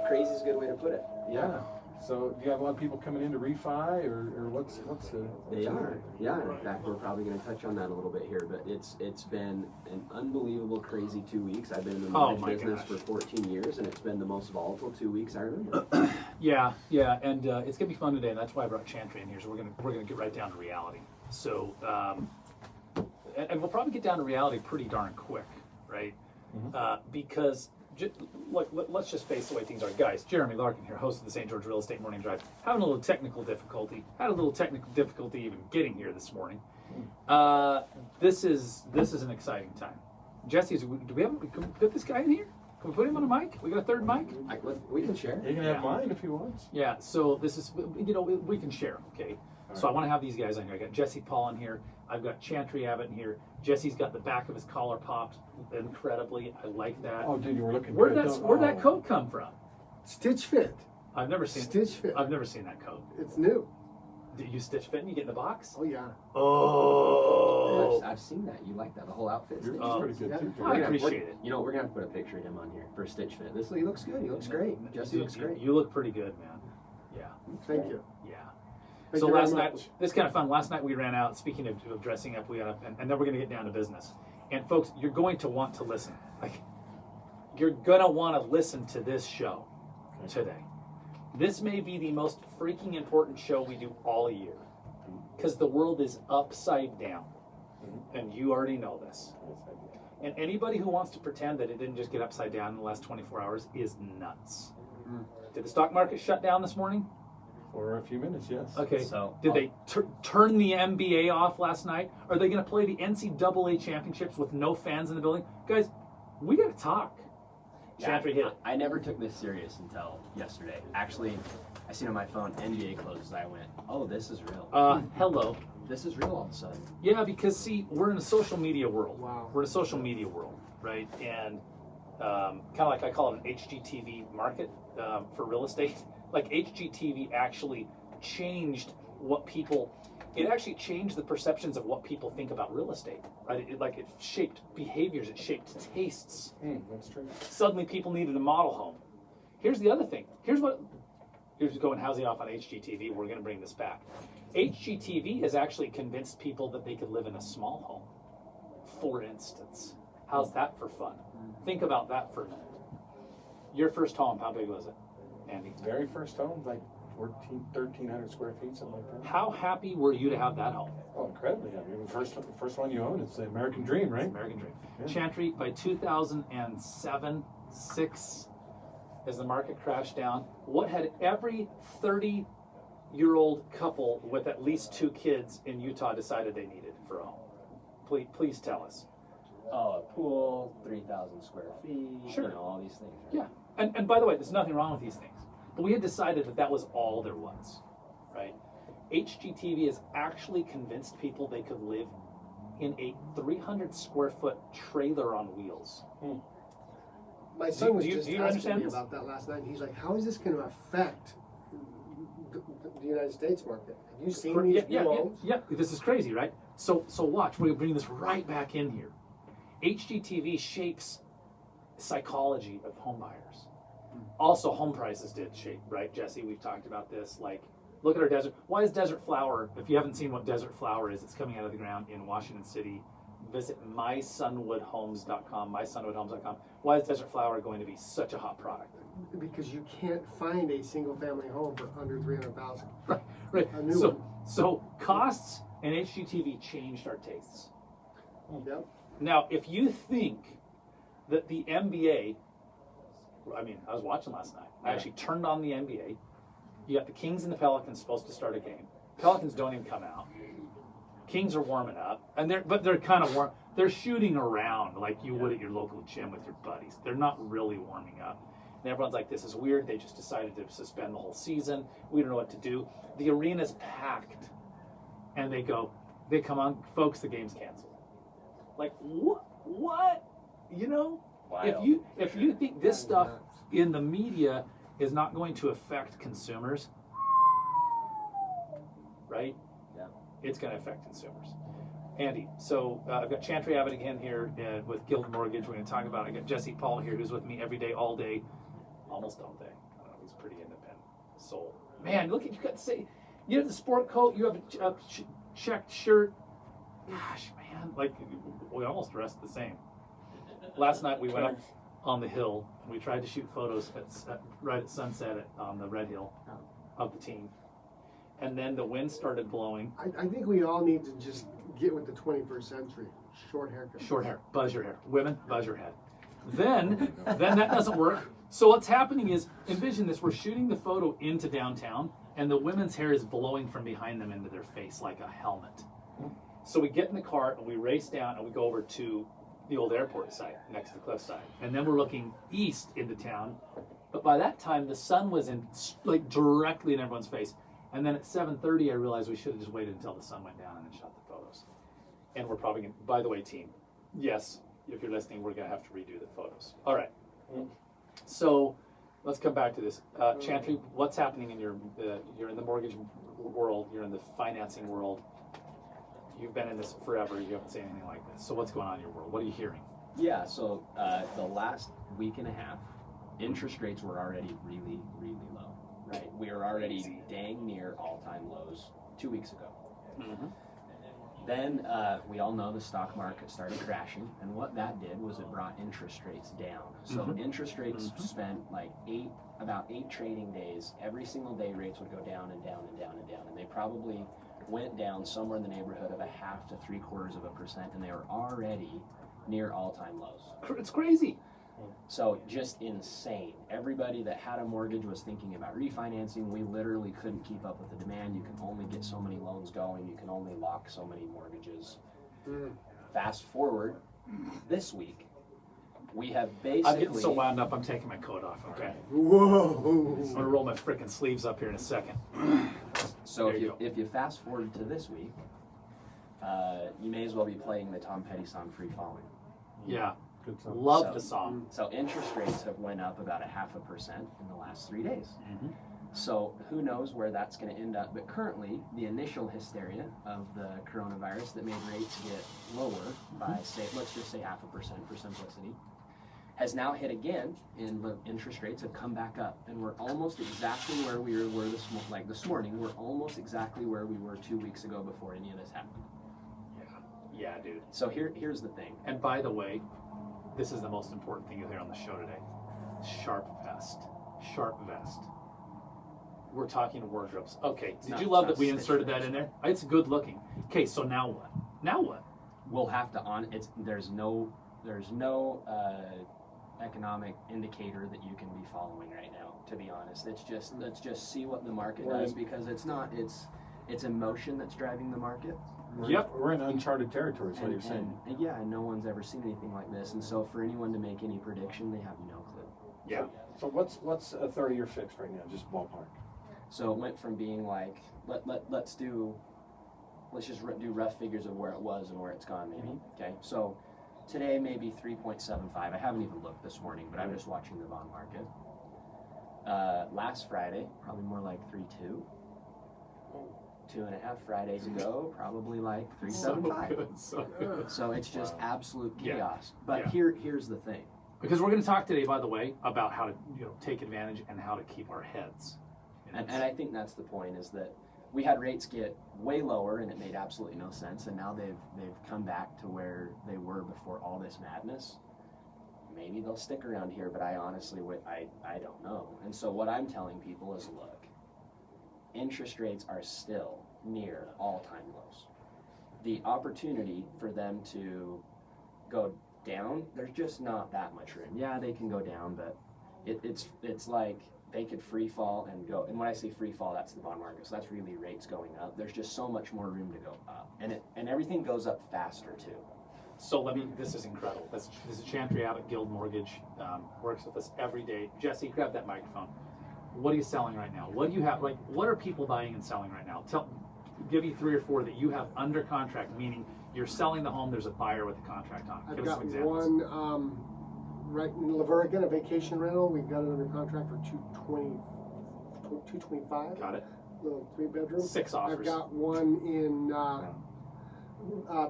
crazy is a good way to put it. Yeah. So do you have a lot of people coming in to refi, or what's the? They are. Yeah. In fact, we're probably going to touch on that a little bit here. But it's been an unbelievable, crazy 2 weeks. I've been in the mortgage business for 14 years, and it's been the most volatile 2 weeks I remember. Yeah, and it's gonna be fun today. And that's why I brought Chantry in here. So we're gonna get right down to reality. So and we'll probably get down to reality pretty darn quick, right? Because. Let's just face the way things are. Guys, Jeremy Larkin here, host of the St. George Real Estate Morning Drive. Having a little technical difficulty. Had a little technical difficulty even getting here this morning. This is an exciting time. Jesse, can we put this guy in here? Can we put him on a mic? We got a third mic? We can share. You can have mine if he wants. Yeah, so this is, we can share, okay? So I want to have these guys on here. I got Jesse Paul in here. I've got Chantry Abbott in here. Jesse's got the back of his collar popped incredibly. I like that. Oh, dude, you were looking Where'd good. that coat come from? Stitch fit. I've never seen Stitch fit. I've never seen that coat. It's new. Did you stitch fit and you get in the box? Oh yeah. Oh. I've seen that. You like that? The whole outfit. Yours Stitch. is pretty good too. I appreciate it. You know, we're gonna have to put a picture of him on here for Stitch Fit. He looks good. He looks great. Jesse looks great. You look pretty good, man. Yeah. Thank you. Yeah. Thank So you very last much. night, this is kind of fun. Last night we ran out. Speaking of dressing up, we got up, and then we're going to get down to business. And folks, you're going to want to listen. Like, you're going to want to listen to this show today. This may be the most freaking important show we do all year, because the world is upside down, and you already know this. And anybody who wants to pretend that it didn't just get upside down in the last 24 hours is nuts. Did the stock market shut down this morning? For a few minutes, yes. Okay. So, Did they turn the NBA off last night? Are they going to play the NCAA championships with no fans in the building? Guys, we got to talk. Chantry hit. I never took this serious until yesterday. Actually, I seen on my phone NBA closes. I went, oh, this is real. Hello. This is real all of a sudden. Yeah, because see, we're in a social media world. Wow. We're in a social media world, right? And kind of like I call it an HGTV market for real estate. Like HGTV actually changed what people. It actually changed the perceptions of what people think about real estate, right? It shaped behaviors, it shaped tastes. That's true. Suddenly people needed a model home. Here's the other thing. Here's going housing off on HGTV. We're going to bring this back. HGTV has actually convinced people that they could live in a small home, for instance. How's that for fun? Think about that for a minute. Your first home, how big was it, Andy? Very first home, like 1,300 square feet, something like that. How happy were you to have that home? Oh, incredibly happy. The first one you own, it's the American dream, right? American dream. Yeah. Chantry, by 2007, 6, as the market crashed down, what had every 30-year-old couple with at least 2 kids in Utah decided they needed for a home? Please tell us. Oh, a pool, 3,000 square feet. Sure. You know, all these things. Right? Yeah, and by the way, there's nothing wrong with these things. But we had decided that was all there was, right? HGTV has actually convinced people they could live in a 300 square foot trailer on wheels. My son was do you just asking understand me this? about that last night, and he's like, how is this going to affect the United States market? Have you seen these new homes? Yeah, this is crazy, right? So watch, we're bringing this right back in here. HGTV shapes psychology of home buyers. Also, home prices did shape, right, Jesse? We've talked about this. Like, look at our desert. Why is desert flower? If you haven't seen what desert flower is, it's coming out of the ground in Washington City. Visit mysunwoodhomes.com, mysunwoodhomes.com. Why is desert flower going to be such a hot product? Because you can't find a single-family home for under $300,000. Right. A new one. So costs and HGTV changed our tastes. Yep. Now, if you think that the NBA, I mean, I was watching last night. I actually turned on the NBA. You got the Kings and the Pelicans supposed to start a game. Pelicans don't even come out. Kings are warming up, and they're kind of warm. They're shooting around like you would at your local gym with your buddies. They're not really warming up. And everyone's like, this is weird. They just decided to suspend the whole season. We don't know what to do. The arena's packed. And they come on, folks, the game's canceled. Like, what? You know? Wild. If you think this stuff in the media is not going to affect consumers, right? Yeah. It's going to affect consumers. Andy, so I've got Chantry Abbott again here with Guild Mortgage. We're going to talk about it. I got Jesse Paul here, who's with me every day, all day, almost all day. he's a pretty independent soul. Man, look at you got to say, you have the sport coat, you have a checked shirt. Gosh, man, like we almost dressed the same. Last night we went up on the hill and we tried to shoot photos right at sunset on the Red Hill of the team. And then the wind started blowing. I think we all need to just get with the 21st century. Short haircut. Short hair, buzz your hair. Women, buzz your head. Then that doesn't work. So what's happening is, envision this, we're shooting the photo into downtown and the women's hair is blowing from behind them into their face like a helmet. So we get in the car and we race down and we go over to the old airport site next to Cliffside. And then we're looking east into town. But by that time, the sun was like directly in everyone's face. And then at 7:30, I realized we should have just waited until the sun went down and then shot the photos. And we're probably going to, by the way, team, yes, if you're listening, we're going to have to redo the photos. All right. So let's come back to this. Chantry, what's happening in you're in the mortgage world, you're in the financing world. You've been in this forever. You haven't seen anything like this. So what's going on in your world? What are you hearing? Yeah, so the last week and a half, interest rates were already really, really low, right? We were already dang near all-time lows 2 weeks ago. Mm-hmm. Then we all know the stock market started crashing, and what that did was it brought interest rates down. So interest rates spent like about eight trading days. Every single day rates would go down and down and down and down, and they probably went down somewhere in the neighborhood of 0.5 to 0.75%, and they were already near all-time lows. It's crazy. So just insane. Everybody that had a mortgage was thinking about refinancing. We literally couldn't keep up with the demand. You can only get so many loans going. You can only lock so many mortgages. Fast forward this week, we have basically... I'm getting so wound up, I'm taking my coat off, okay? Whoa! I'm gonna roll my freaking sleeves up here in a second. So if you fast forward to this week, you may as well be playing the Tom Petty song "Free Falling." Yeah, Good song. love the song. So interest rates have went up about 0.5% in the last 3 days. So who knows where that's going to end up? But currently, the initial hysteria of the coronavirus that made rates get lower by let's just say 0.5% for simplicity, has now hit again, and the interest rates have come back up, and we're almost exactly where we were this morning. We're almost exactly where we were 2 weeks ago before any of this happened. Yeah, dude. So here's the thing. And by the way, this is the most important thing you'll hear on the show today. Sharp vest. Sharp vest. We're talking wardrobes. Okay, did you love that we inserted that in there? It's good looking. Okay, so now what? Now what? We'll have to there's no economic indicator that you can be following right now, to be honest. Let's just see what the market does, because it's emotion that's driving the market. We're in uncharted territory, is what you're saying. And no one's ever seen anything like this, and so for anyone to make any prediction, they have no clue. Yeah. So what's a 30-year fixed right now, just ballpark? So it went from being like, let's just do rough figures of where it was and where it's gone, maybe. Okay, so today maybe 3.75. I haven't even looked this morning, but I'm just watching the bond market. Last Friday, probably more like 3.2. 2.5 Fridays ago, probably like 3.75. So good. So it's just absolute chaos. Yeah. But here's the thing. Because we're going to talk today, by the way, about how to take advantage and how to keep our heads. And I think that's the point, is that we had rates get way lower and it made absolutely no sense, and now they've come back to where they were before all this madness. Maybe they'll stick around here, but I honestly I don't know. And so what I'm telling people is, look, interest rates are still near all-time lows. The opportunity for them to go down, there's just not that much room. Yeah, they can go down, but it's like they could free fall and go. And when I say free fall, that's the bond market. So that's really rates going up. There's just so much more room to go up, and everything goes up faster too. So this is incredible. This is Chantry, Abbott Guild Mortgage, works with us every day. Jesse, grab that microphone. What are you selling right now? What do you have? Like, what are people buying and selling right now? Give me 3 or 4 that you have under contract, meaning you're selling the home. There's a buyer with a contract on it. Give us some examples. One right in Larkin, a vacation rental. We've got it under contract for $225. Got it. Little 3-bedroom. 6 offers. I've got one in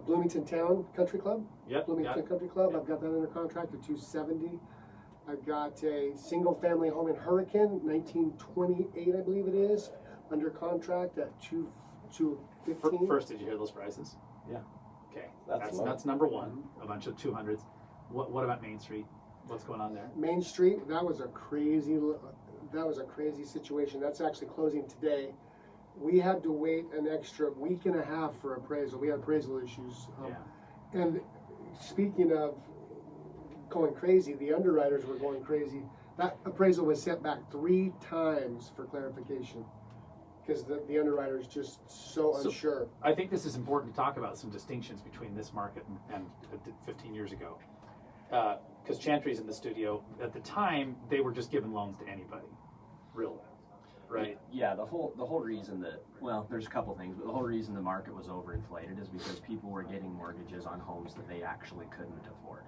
Bloomington Town Country Club. Yep. Bloomington Country Club. I've got that under contract at $270. I've got a single-family home in Hurricane, 1928, I believe it is, under contract at 215. First, did you hear those prices? Yeah. Okay, That's low. that's number one. A bunch of 200s. What about Main Street? What's going on there? Main Street, that was a crazy situation. That's actually closing today. We had to wait an extra week and a half for appraisal. We had appraisal issues. Yeah. And speaking of going crazy, the underwriters were going crazy. That appraisal was sent back 3 times for clarification because the underwriter's just so unsure. I think this is important to talk about some distinctions between this market and 15 years ago. Because Chantry's in the studio. At the time, they were just giving loans to anybody. Really. Right. Yeah, the whole reason that, well, there's a couple things, but the whole reason the market was overinflated is because people were getting mortgages on homes that they actually couldn't afford.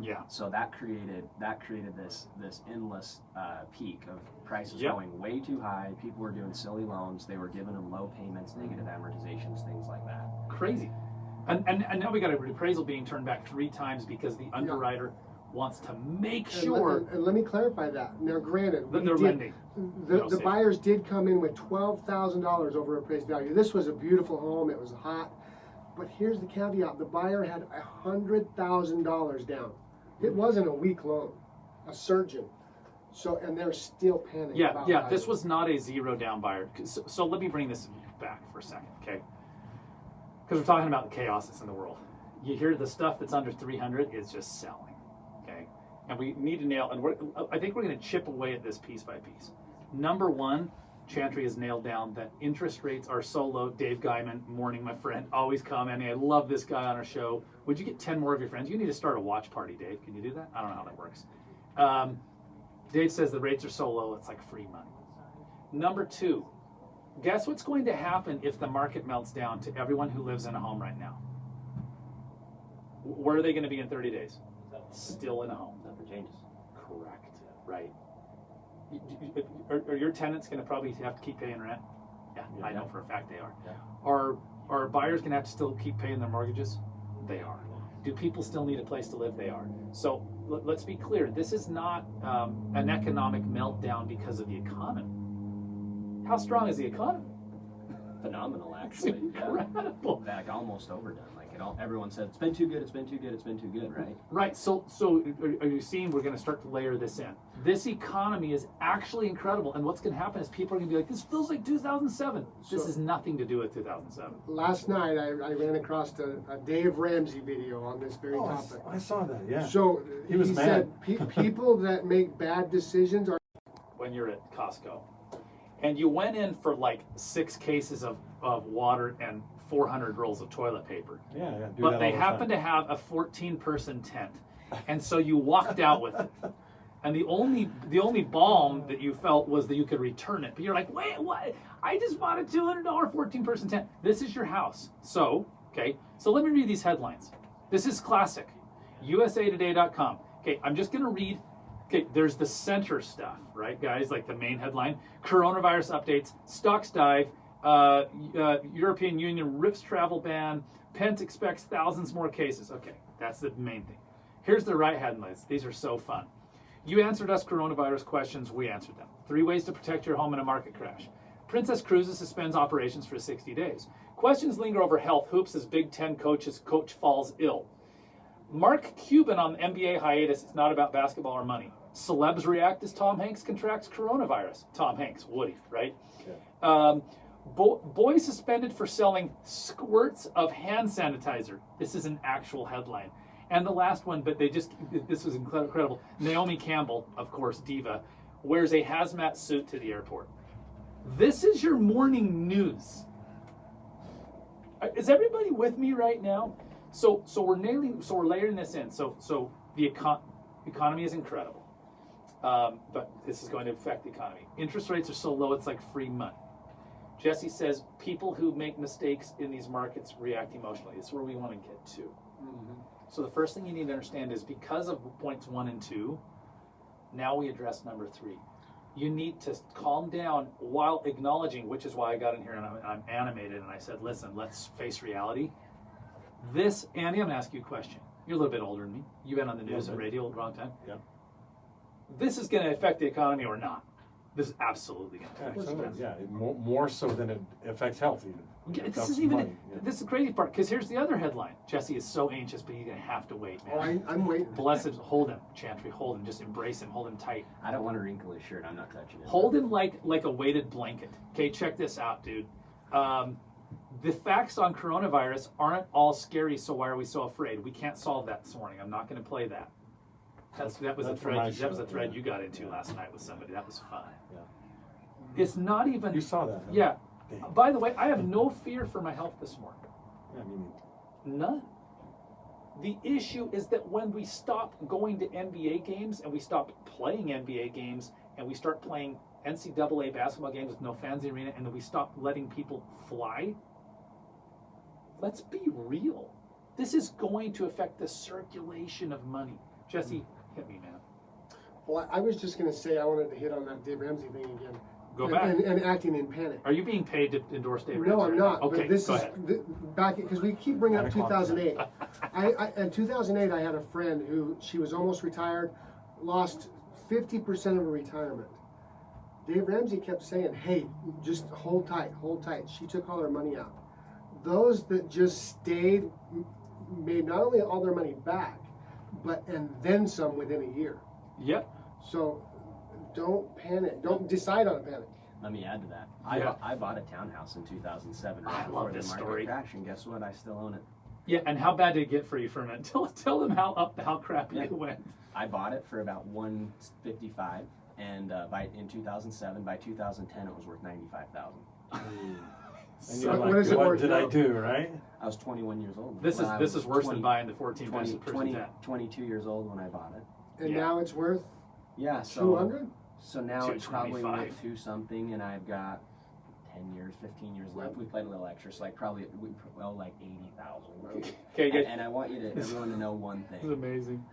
Yeah. So that created this endless peak of prices Yep. going way too high. People were doing silly loans. They were giving them low payments, negative amortizations, things like that. Crazy. And now we got an appraisal being turned back 3 times because the underwriter wants to make sure And let me clarify that. Now, granted, that they're lending. the buyers did come in with $12,000 over appraised value. This was a beautiful home. It was hot. But here's the caveat. The buyer had $100,000 down. It wasn't a weak loan, a surgeon. So, and they're still panicking about Yeah. This value. was not a zero down buyer. So let me bring this back for a second, okay? Because we're talking about the chaos that's in the world. You hear the stuff that's under 300 is just selling, okay? And we need to nail, and I think we're going to chip away at this piece by piece. Number one, Chantry has nailed down that interest rates are so low. Dave Guyman, morning, my friend, always commenting. I love this guy on our show. Would you get 10 more of your friends? You need to start a watch party, Dave. Can you do that? I don't know how that works. Dave says the rates are so low, it's like free money. Number two, guess what's going to happen if the market melts down to everyone who lives in a home right now? Where are they going to be in 30 days? Still in a home. Nothing changes. Correct. Right. Are your tenants going to probably have to keep paying rent? Yeah, I know for a fact they are. Yeah. Are buyers going to have to still keep paying their mortgages? They are. Do people still need a place to live? They are. So let's be clear. This is not an economic meltdown because of the economy. How strong is the economy? Phenomenal, actually. Incredible. Yeah. Like almost overdone. Like everyone said, it's been too good, it's been too good, it's been too good, right? Right. So are you seeing we're going to start to layer this in? This economy is actually incredible, and what's going to happen is people are going to be like, this feels like 2007. This has nothing to do with 2007. Last night, I ran across a Dave Ramsey video on this very topic. I saw that, yeah. So He was said people that make bad decisions are. When you're at Costco, and you went in for like 6 cases of water and 400 rolls of toilet paper. Yeah. Do But that they all the happened time. to have a 14-person tent, and so you walked out with it. And the only balm that you felt was that you could return it. But you're like, wait, what? I just bought a $200 14-person tent. This is your house. So let me read these headlines. This is classic. USAtoday.com. Okay, I'm just going to read. Okay, there's the center stuff, right, guys? Like the main headline. Coronavirus updates. Stocks dive. European Union rips travel ban. Pence expects thousands more cases. Okay, that's the main thing. Here's the right headlines. These are so fun. You answered us coronavirus questions, we answered them. 3 ways to protect your home in a market crash. Princess Cruises suspends operations for 60 days. Questions linger over health hoops as Big Ten coach falls ill. Mark Cuban on the NBA hiatus. It's not about basketball or money. Celebs react as Tom Hanks contracts coronavirus. Tom Hanks, Woody, right? Okay. Boy suspended for selling squirts of hand sanitizer. This is an actual headline. And the last one, but this was incredible. Naomi Campbell, of course, diva, wears a hazmat suit to the airport. This is your morning news. Is everybody with me right now? So we're layering this in. So the economy is incredible, but this is going to affect the economy. Interest rates are so low, it's like free money. Jesse says people who make mistakes in these markets react emotionally. This is where we want to get to. Mm-hmm. So the first thing you need to understand is because of points 1 and 2, now we address number 3. You need to calm down while acknowledging, which is why I got in here and I'm animated and I said, listen, let's face reality. Andy, I'm going to ask you a question. You're a little bit older than me. You've been on the news and radio a long time. Yeah. this is going to affect the economy or not. This is absolutely going to affect the Absolutely, economy. yeah, more so than it affects health even. Yeah, It this affects is even money, yeah. this is the crazy part, because here's the other headline. Jesse is so anxious, but he's gonna have to wait, Oh, man. I'm waiting. Blessed, hold him, Chantry, hold him, just embrace him, hold him tight. I don't want to wrinkle his shirt. I'm not touching it. Hold him like a weighted blanket. Okay, check this out, dude. The facts on coronavirus aren't all scary, so why are we so afraid? We can't solve that this morning. I'm not gonna play that. That was a That's for my thread. That was a show, thread yeah. you got into last night with somebody. That was fun. Yeah. It's not even. You saw that, huh? Yeah. Damn. By the way, I have no fear for my health this morning. Yeah, I mean, None. The issue is that when we stop going to NBA games and we stop playing NBA games and we start playing NCAA basketball games with no fans in the arena and then we stop letting people fly, let's be real. This is going to affect the circulation of money. Jesse, hit me, man. Well, I was just going to say I wanted to hit on that Dave Ramsey thing again. Go And- back. And acting in panic. Are you being paid to endorse Dave No, Ramsey I'm right not. now? Okay, but this go is ahead. back because we keep bringing up 9 o'clock 2008. In 2008, I had a friend who she was almost retired, lost 50% of her retirement. Dave Ramsey kept saying, "Hey, just hold tight, hold tight." She took all her money out. Those that just stayed made not only all their money back, but and then some within a year. Yep. So don't panic. Don't decide on a panic. Let me add to that. Yeah. I bought a townhouse in 2007 I right love before the this market story. crash, and guess what? I still own it. Yeah, and how bad did it get for you for a minute? Tell them how crappy Yeah. it went. I bought it for about 155, and in 2007, by 2010, it was worth 95,000. and So you're what like, is it what worth did now? I do, right? I was 21 years old. This when I is was worse 20 than buying the 14 20, person 20 jet. 22 years old when I bought it. And Yeah. now it's worth Yeah, so 200. So now it's probably 225. worth 2 something, and I've got 10 years, 15 years left. We played a little extra, so like probably like 80,000. Okay, good. And I want everyone to know one This is thing. amazing.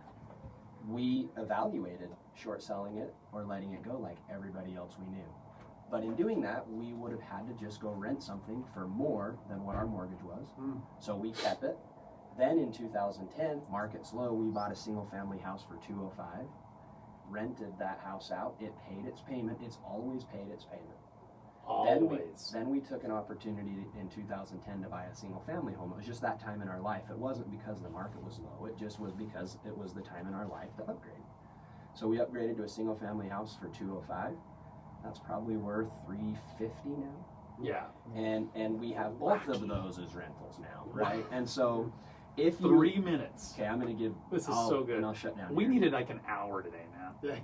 We evaluated short selling it or letting it go like everybody else we knew. But in doing that, we would have had to just go rent something for more than what our mortgage was. So we kept it. Then in 2010, market's low, we bought a single family house for 205, rented that house out. It paid its payment. It's always paid its payment. Always. Then we took an opportunity in 2010 to buy a single family home. It was just that time in our life. It wasn't because the market was low. It just was because it was the time in our life to upgrade. So we upgraded to a single family house for 205. That's probably worth 350 now. Yeah. And we have both of those as rentals now, right? And so if you 3 minutes. okay, I'm gonna give This is I'll- so good. and I'll shut down. We here. needed like an hour today, man. Yeah.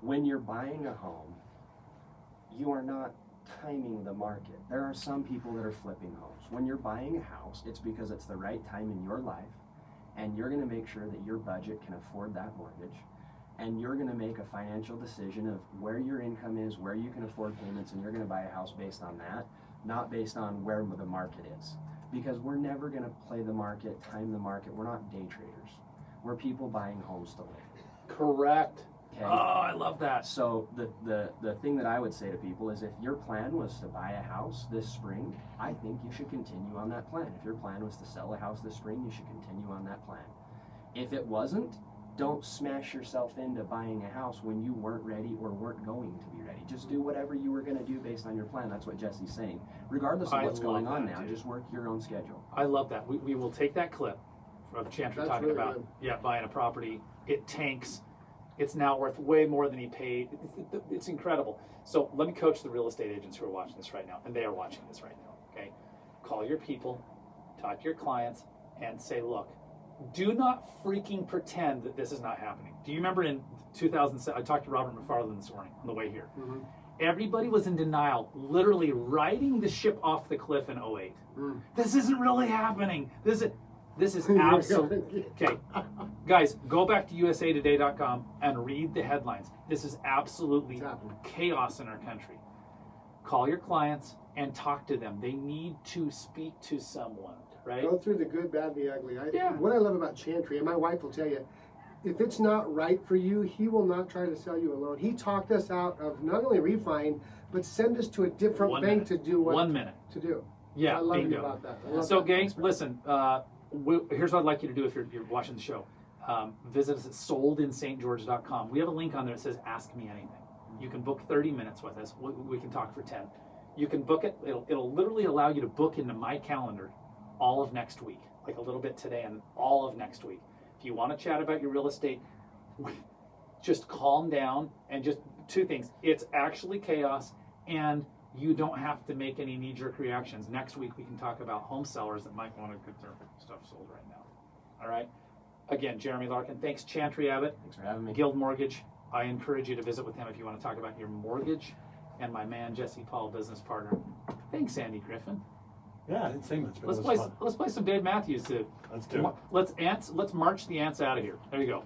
When you're buying a home, you are not timing the market. There are some people that are flipping homes. When you're buying a house, it's because it's the right time in your life, and you're going to make sure that your budget can afford that mortgage, and you're going to make a financial decision of where your income is, where you can afford payments, and you're going to buy a house based on that, not based on where the market is. Because we're never going to play the market, time the market. We're not day traders. We're people buying homes to live. Correct. Okay? Oh, I love that. So the thing that I would say to people is if your plan was to buy a house this spring, I think you should continue on that plan. If your plan was to sell a house this spring, you should continue on that plan. If it wasn't, don't smash yourself into buying a house when you weren't ready or weren't going to be ready. Just do whatever you were going to do based on your plan. That's what Jesse's saying. Regardless of I what's going love on that, now, dude. just work your own schedule. I love that. We will take that clip of Chantry That's talking really about good. buying a property. It tanks. It's now worth way more than he paid. It's incredible. So let me coach the real estate agents who are watching this right now, and they are watching this right now. Okay, call your people, talk to your clients, and say, look, do not freaking pretend that this is not happening. Do you remember in 2007? I talked to Robert McFarland this morning on the way here. Everybody was in denial, literally riding the ship off the cliff in 08. This isn't really happening. This is absolutely okay. Guys, go back to usatoday.com and read the headlines. This is absolutely It's happening. chaos in our country. Call your clients and talk to them. They need to speak to someone, right? Go through the good, bad, the ugly. Yeah. What I love about Chantry, and my wife will tell you, if it's not right for you, he will not try to sell you a loan. He talked us out of not only refining, but send us to a different 1 bank minute. to do what 1 minute. to do. Yeah, I love you bingo. about that. I love So, that. gang, listen. Here's what I'd like you to do if you're watching the show. visit us at soldinstgeorge.com. We have a link on there that says Ask Me Anything. You can book 30 minutes with us. We can talk for 10. You can book it. It'll literally allow you to book into my calendar all of next week, like a little bit today and all of next week. If you want to chat about your real estate, just calm down and just two things. It's actually chaos, and you don't have to make any knee-jerk reactions. Next week we can talk about home sellers that might want to get their stuff sold right now. All right? Again, Jeremy Larkin, thanks. Chantry, Abbott, Thanks for having me. Guild Mortgage. I encourage you to visit with him if you want to talk about your mortgage. And my man, Jesse Paul, business partner. Thanks, Andy Griffin. Yeah, I didn't say much, but Let's it play. was fun. Let's play some Dave Matthews. Let's do it. Let's march the ants out of here. There you go.